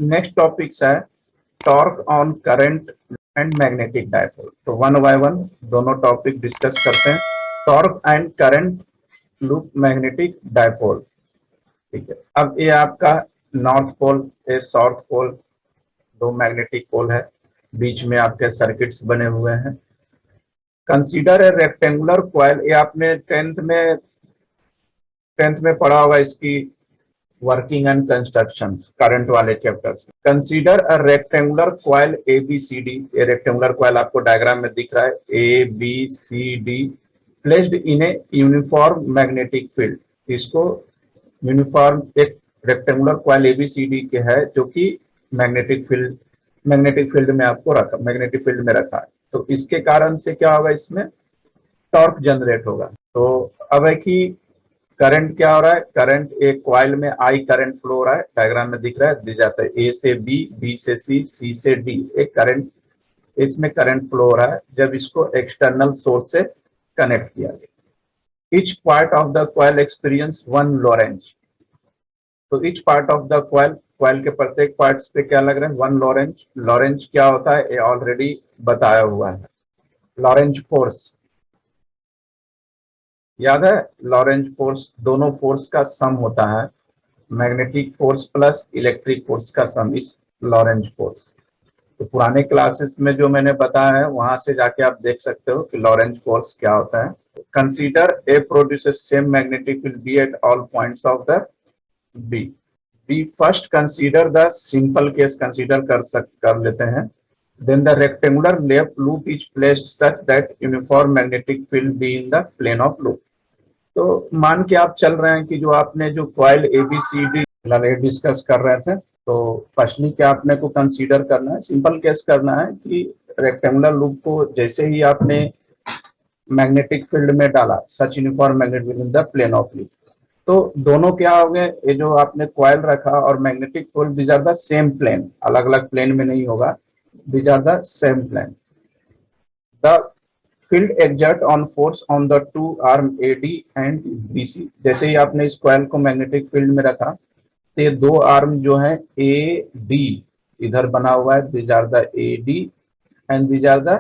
Next topics है torque on current and magnetic dipole. तो one by one दोनों topic discuss करते हैं। Torque and current loop magnetic dipole. ठीक है, अब ये आपका नॉर्थ पोल, ये साउथ पोल, दो मैग्नेटिक पोल है, बीच में आपके सर्किट्स बने हुए हैं। कंसीडर ए रेक्टेंगुलर कॉइल, ये आपने टेंथ में पढ़ा होगा इसकी वर्किंग एंड कंस्ट्रक्शन करंट वाले chapters. Consider a rectangular coil ABCD, ये रेक्टेंगुलर कॉइल आपको डायग्राम में दिख रहा है, ABCD placed in a uniform magnetic field. इसको यूनिफॉर्म एक रेक्टेंगुलर कॉइल ABCD के है जो कि मैग्नेटिक फील्ड में आपको रखा, मैग्नेटिक फील्ड में रखा है। तो इसके कारण से क्या होगा, इसमें टॉर्क जनरेट होगा। तो अब है कि करंट क्या हो रहा है, करंट एक कॉइल में I करंट फ्लो हो रहा है, डायग्राम में दिख रहा है, दिया जाता है A से B, B से C, C से D, एक करंट, इसमें करंट फ्लो हो रहा है जब इसको एक्सटर्नल सोर्स से कनेक्ट किया गया। Each part of the coil experience one Lorentz। तो each part of the coil के प्रत्येक पार्ट्स पे क्या लग रहा है, वन लॉरेंज। लॉरेंज क्या होता है ये ऑलरेडी बताया हुआ है, लॉरेंज फोर्स याद है। लॉरेंज फोर्स दोनों फोर्स का सम होता है, magnetic force plus electric force का सम इज लॉरेंज फोर्स। तो पुराने क्लासेस में जो मैंने बताया है वहां से जाके आप देख सकते हो कि लॉरेंज फोर्स क्या होता है। Consider a produces same magnetic field B at all points of the B. B first consider the simple case consider कर लेते हैं। Then the rectangular loop is placed such that uniform magnetic field be in the plane of loop। तो मान के आप चल रहे हैं कि जो आपने जो कॉइल ABCD फिलहाल डिस्कस कर रहे थे, तो फर्स्टली क्या आपने को कंसीडर करना है, सिंपल केस करना है कि रेक्टेंगुलर लूप को जैसे ही आपने मैग्नेटिक फील्ड में डाला, such uniform magnetic field in the plane of loop, तो दोनों क्या हो गए, ये जो आपने कॉइल रखा और magnetic pole, these are the same plane, अलग अलग प्लेन में नहीं होगा, these are the same plane। The field exert on force on the two arm AD and BC। जैसे ही आपने इस कॉइल को मैग्नेटिक फील्ड में रखा तो ये दो आर्म जो है AD इधर बना हुआ है, these are the AD and these are the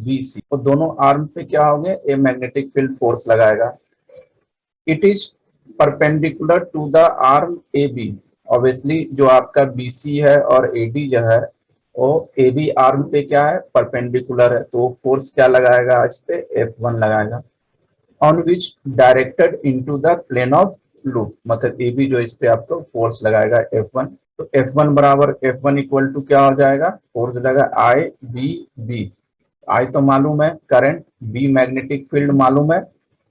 BC। और दोनों आर्म पे क्या होंगे, ये मैग्नेटिक फील्ड फोर्स लगाएगा। It is perpendicular to the arm AB। Obviously जो आपका BC है और AD जो है वो AB आर्म पे क्या है, परपेंडिकुलर है, तो फोर्स क्या लगाएगा, इस पे F1 लगाएगा। On which directed into the plane of loop, मतलब AB जो इस पे आपको फोर्स लगाएगा F1। तो F1 बराबर F1 इक्वल टू क्या हो जाएगा, फोर्स लगा IBB। I तो मालूम है करंट, B मैग्नेटिक फील्ड मालूम है,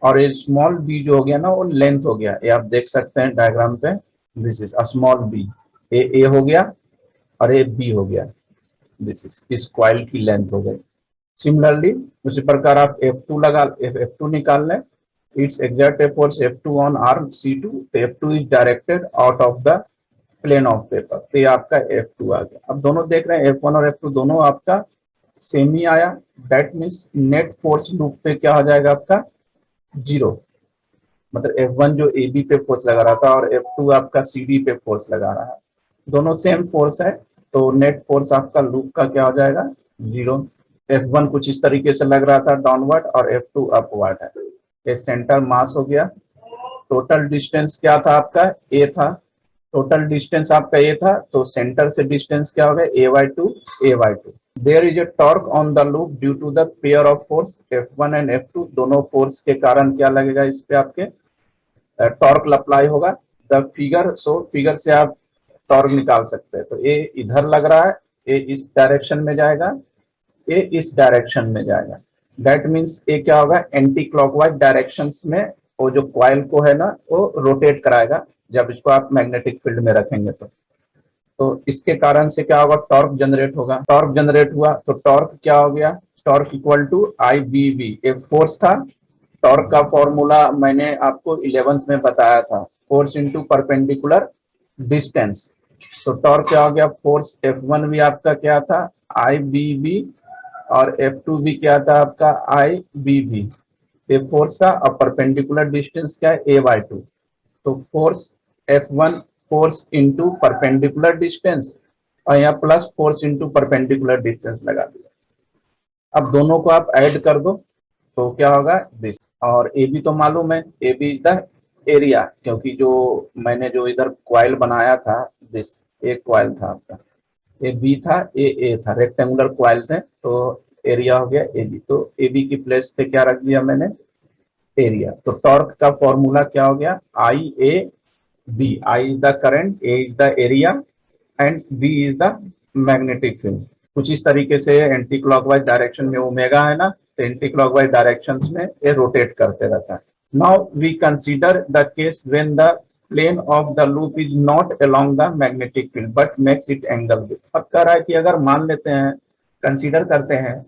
और ये स्मॉल b जो हो गया ना वो लेंथ हो गया, ये आप देख सकते हैं डायग्राम पे, this is a small b, ए हो गया और ये b हो गया, दिस इज इस कॉइल की लेंथ हो गई। सिमिलरली उसी प्रकार आप F2 लगा, F2 निकाल लें, it's exert a force F2 on arm C2, तो F2 is directed out of the plane of paper, तो ये आपका F2 आ गया। अब दोनों देख रहे हैं F1 और F2 दोनों आपका सेम ही आया, that means net force loop पे क्या हो जाएगा आपका, 0। मतलब F1 जो AB पे फोर्स लगा रहा था और F2 आपका CD पे फोर्स लगा रहा है, दोनों सेम फोर्स है, तो नेट फोर्स आपका लूप का क्या हो जाएगा, 0। F1 कुछ इस तरीके से लग रहा था डाउनवर्ड और F2 अपवर्ड है। ये सेंटर मास हो गया। टोटल डिस्टेंस क्या था आपका, A था, टोटल डिस्टेंस आपका A था, तो सेंटर से डिस्टेंस क्या हो गया, A/2। There is a torque on the loop due to the pair of force F1 and F2, दोनों फोर्स के कारण क्या लगेगा, इस पे आपके टॉर्क अप्लाई होगा। द फिगर, सो फिगर से आप टॉर्क निकाल सकते हैं। तो ये इधर लग रहा है, ये इस डायरेक्शन में जाएगा, ये इस डायरेक्शन में जाएगा, दैट मीन्स ये क्या होगा, एंटी क्लॉकवाइज डायरेक्शंस में वो जो कॉइल को है ना वो रोटेट कराएगा जब इसको आप मैग्नेटिक फील्ड में रखेंगे। तो इसके कारण से क्या होगा, टॉर्क जनरेट होगा। टॉर्क जनरेट हुआ तो टॉर्क क्या हो गया, टॉर्क इक्वल टू IBB, एक फोर्स था। टॉर्क का फॉर्मूला मैंने आपको 11th में बताया था, फोर्स इंटू परपेंडिकुलर डिस्टेंस। तो टॉर्क क्या हो गया, फोर्स F1 भी आपका क्या था, IBB, और F2 भी क्या था आपका IBB, ये फोर्स था, और परपेंडिकुलर डिस्टेंस क्या है, A/2। तो force F1 force into perpendicular distance और यहाँ plus force into perpendicular distance लगा दिया। अब दोनों को आप ऐड कर दो तो क्या होगा दिस, और ए बी तो मालूम है, A B is the area, क्योंकि जो मैंने जो इधर क्वाइल बनाया था दिस, एक क्वाइल था आपका, ए बी था, ए था, रेक्टेंगुलर क्वाइल थे, तो एरिया हो गया ए बी। तो ए बी की प्लेस पे क्या रख दिया मैंने, एरिया। तो टॉर्क का फॉर्मूला क्या हो गया, I A B, I is the current, A is the area and B is the magnetic field. कुछ इस तरीके से एंटी क्लॉकवाइज डायरेक्शन में ओमेगा है ना, तो एंटी क्लॉकवाइज डायरेक्शन में ये रोटेट करते रहता है। Now we consider the case when the plane of the loop is not along the magnetic field but makes it angle with. अब कह रहा है कि अगर मान लेते हैं, कंसीडर करते हैं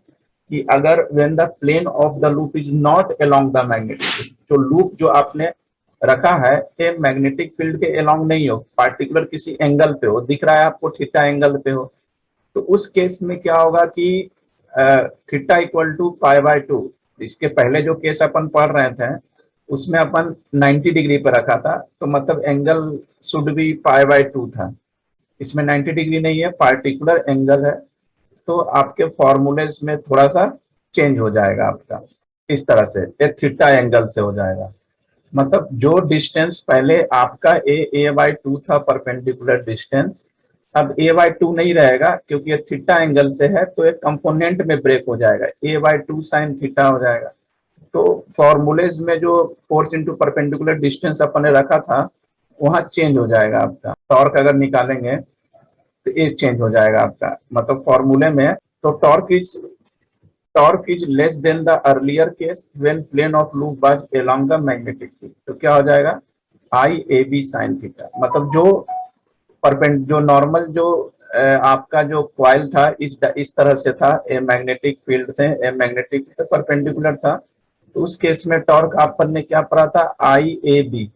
कि अगर when the plane of the loop is not along the magnetic field, जो लूप जो आपने रखा है ये मैग्नेटिक फील्ड के अलोंग नहीं हो, पार्टिकुलर किसी एंगल पे हो, दिख रहा है आपको थीटा एंगल पे हो, तो उस केस में क्या होगा कि theta equal to pi by 2। इसके पहले जो केस अपन पढ़ रहे थे उसमें अपन 90 डिग्री पर रखा था, तो मतलब angle should be pi by 2 था। इसमें 90 डिग्री नहीं है, पार्टिकुलर एंगल है, तो आपके फॉर्मूले में थोड़ा सा चेंज हो जाएगा आपका, इस तरह से ये थीटा एंगल से हो जाएगा। मतलब जो डिस्टेंस पहले आपका ए बाय 2 था परपेंडिकुलर डिस्टेंस, अब ए बाय 2 नहीं रहेगा क्योंकि ये थीटा एंगल से है, तो एक कंपोनेंट में ब्रेक हो जाएगा, ए बाय 2 साइन थीटा हो जाएगा। तो फॉर्मूलेज में जो फोर्स इंटू परपेंडिकुलर डिस्टेंस अपन ने रखा था वहां चेंज हो जाएगा आपका, टॉर्क अगर निकालेंगे तो ये चेंज हो जाएगा आपका, मतलब फॉर्मूले में। तो torque is less than the earlier case when plane of loop was along the magnetic field, तो क्या हो जाएगा I A B sine theta. मतलब जो नॉर्मल जो आपका जो क्वाइल था इस तरह से था, ए मैग्नेटिक फील्ड थे, ए मैग्नेटिक परपेंडिकुलर था, तो उस केस में टॉर्क आपन ने क्या पढ़ा था आई ए बी।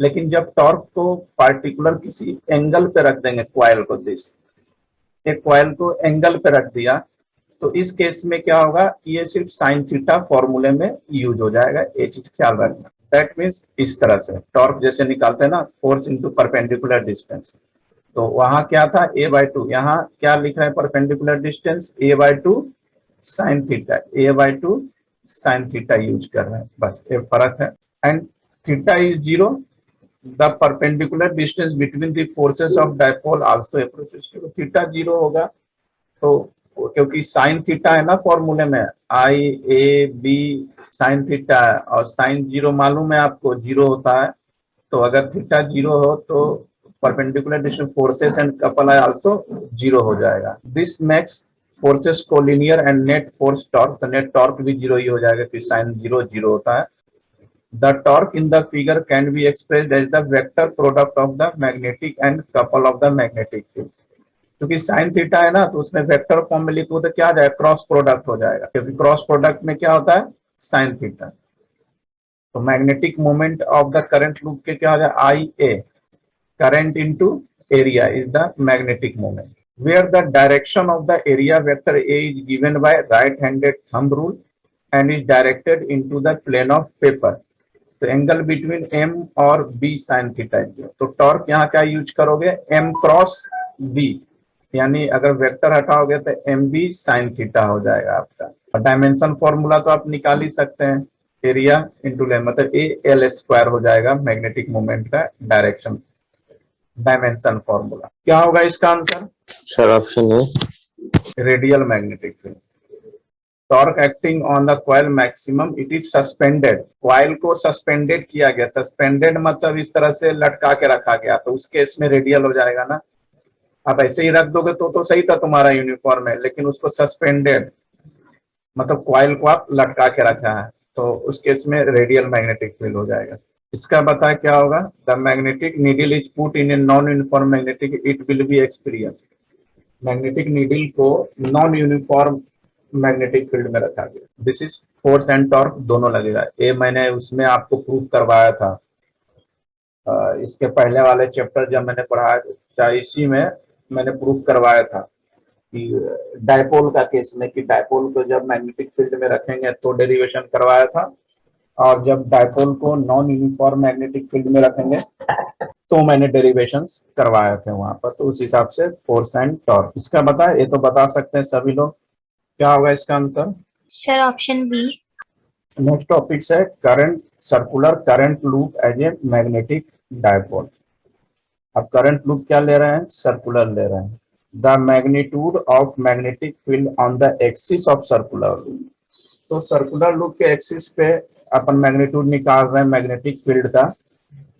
लेकिन जब टॉर्क को पार्टिकुलर किसी एंगल पे रख देंगे, क्वाइल को दिस, एक क्वाइल को एंगल पे रख दिया, तो इस केस में क्या होगा कि ये सिर्फ साइन थीटा फॉर्मूले में यूज हो जाएगा, ये चीज ख्याल रखना। दैट मीन्स इस तरह से टॉर्क जैसे निकालते हैं ना, फोर्स इंटू परपेंडिकुलर डिस्टेंस, तो वहां क्या था ए बाय 2, यहाँ क्या लिख रहे हैं perpendicular distance A by 2 sine theta, A by 2 sine theta use कर रहे हैं, बस ये फर्क है। And theta is 0, the perpendicular distance between the forces of dipole also approaches to, theta 0 होगा। तो क्योंकि साइन थीटा है ना फॉर्मूले में, आई ए बी साइन थीटा है, और साइन 0 मालूम है आपको 0 होता है, तो अगर थीटा 0 हो तो perpendicular distance forces and couple also 0 हो जाएगा। This makes forces collinear and net force torque, तो नेट टॉर्क भी 0 ही हो जाएगा क्योंकि साइन 0 0 होता है। The torque in the figure can be expressed as the vector product of the magnetic and couple of the magnetic fields। क्योंकि sine theta है ना, तो उसमें वेक्टर फॉर्म में लिखो तो क्या आ जाएगा, क्रॉस प्रोडक्ट हो जाएगा, क्योंकि क्रॉस प्रोडक्ट में क्या होता है साइन थीटा। तो magnetic moment of the current loop के क्या हो जाए I A, current into area is the magnetic moment, where the direction of the area vector A is given by right-handed thumb rule and is directed into the plane of paper। तो angle between M और B sine theta, तो torque यहाँ क्या use करोगे M cross B, यानी अगर vector हटाओगे तो M B sine theta हो जाएगा आपका। और डायमेंशन फॉर्मूला तो आप निकाल ही सकते हैं, एरिया इंटू लेंथ, मतलब ए एल स्क्वायर हो जाएगा मैग्नेटिक मोमेंट का डायरेक्शन, डायमेंशन फॉर्मूला। क्या होगा इसका आंसर सर? ऑप्शन है radial magnetic field. Torque acting on the coil maximum it is suspended, coil को सस्पेंडेड किया गया, सस्पेंडेड मतलब इस तरह से लटका के रखा गया, तो उस केस में रेडियल हो जाएगा ना। आप ऐसे ही रख दोगे तो सही था तुम्हारा यूनिफॉर्म है, लेकिन उसको सस्पेंडेड मतलब कॉइल को आप लटका के रखा है, तो उस केस में रेडियल मैग्नेटिक फील्ड हो जाएगा। इसका बताया क्या होगा, the magnetic needle is put in a non uniform magnetic it will be experience. Magnetic needle को नॉन यूनिफॉर्म मैग्नेटिक फील्ड में रखा गया, this is force and torque दोनों लगेगा। ये मैंने उसमें आपको प्रूव करवाया था, इसके पहले वाले चैप्टर जब मैंने पढ़ाया इसी में मैंने प्रूव करवाया था कि डायपोल का केस में, कि डायपोल को जब मैग्नेटिक फील्ड में रखेंगे तो डेरिवेशन करवाया था, और जब डायपोल को नॉन यूनिफॉर्म मैग्नेटिक फील्ड में रखेंगे तो मैंने डेरिवेशंस करवाए थे वहां पर, तो उस हिसाब से फोर्स एंड टॉर्क इसका बता, ये तो बता सकते हैं सभी लोग। क्या होगा इसका answer? Sir option B. Next topic है current, circular current loop as a magnetic dipole. अब करंट लूप क्या ले रहे हैं? सर्कुलर ले रहे हैं। The magnitude of magnetic field on the axis of circular loop. तो सर्कुलर लूप के एक्सिस पे अपन मैग्नीट्यूड निकाल रहे हैं मैग्नेटिक फील्ड का,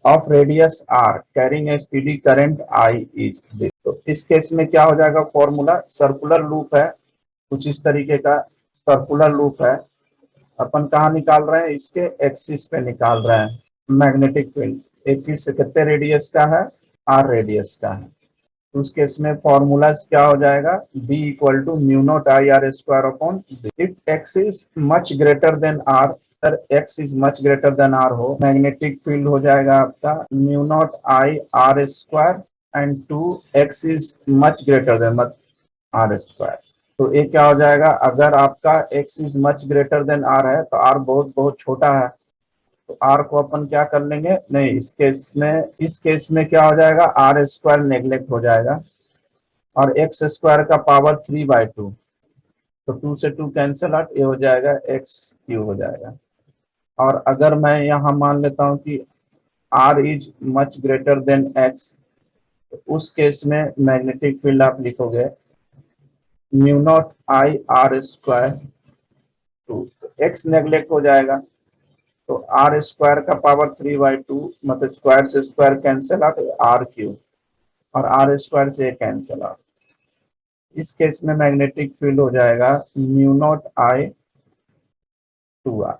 of radius R carrying a steady current I is. तो इस केस में क्या हो जाएगा? फॉर्मूला, सर्कुलर लूप है कुछ इस तरीके का, सर्कुलर लूप है, अपन कहाँ निकाल रहे हैं? इसके एक्सिस पे निकाल रहे हैं मैग्नेटिक फील्ड। एक्सिस कितने रेडियस का है? आर रेडियस का है। तो उस केस में फॉर्मूला क्या हो जाएगा? B equal to mu naught I R square upon if x is much greater than R, अगर x is much greater than R हो, मैग्नेटिक फील्ड हो जाएगा आपका mu naught I R square and two x is much greater than R square. तो ये क्या हो जाएगा? अगर आपका x is much greater than R है तो आर बहुत बहुत छोटा है, तो आर को अपन क्या कर लेंगे? नहीं, इस केस में क्या हो जाएगा? आर स्क्वायर नेग्लेक्ट हो जाएगा और एक्स स्क्वायर का पावर 3/2, तो 2 से 2 कैंसिल आउट, ये हो जाएगा एक्स क्यू हो जाएगा। और अगर मैं यहाँ मान लेता हूँ कि R is much greater than X, तो उस केस में मैग्नेटिक फील्ड आप लिखोगे mu naught I R square two, X neglect हो जाएगा, तो आर स्क्वायर का पावर 3/2, मतलब स्क्वायर से square cancel out, R Q, और आर स्क्वायर से कैंसिल आउट। इस केस में मैग्नेटिक फील्ड हो जाएगा म्यू नॉट आई 2 आर।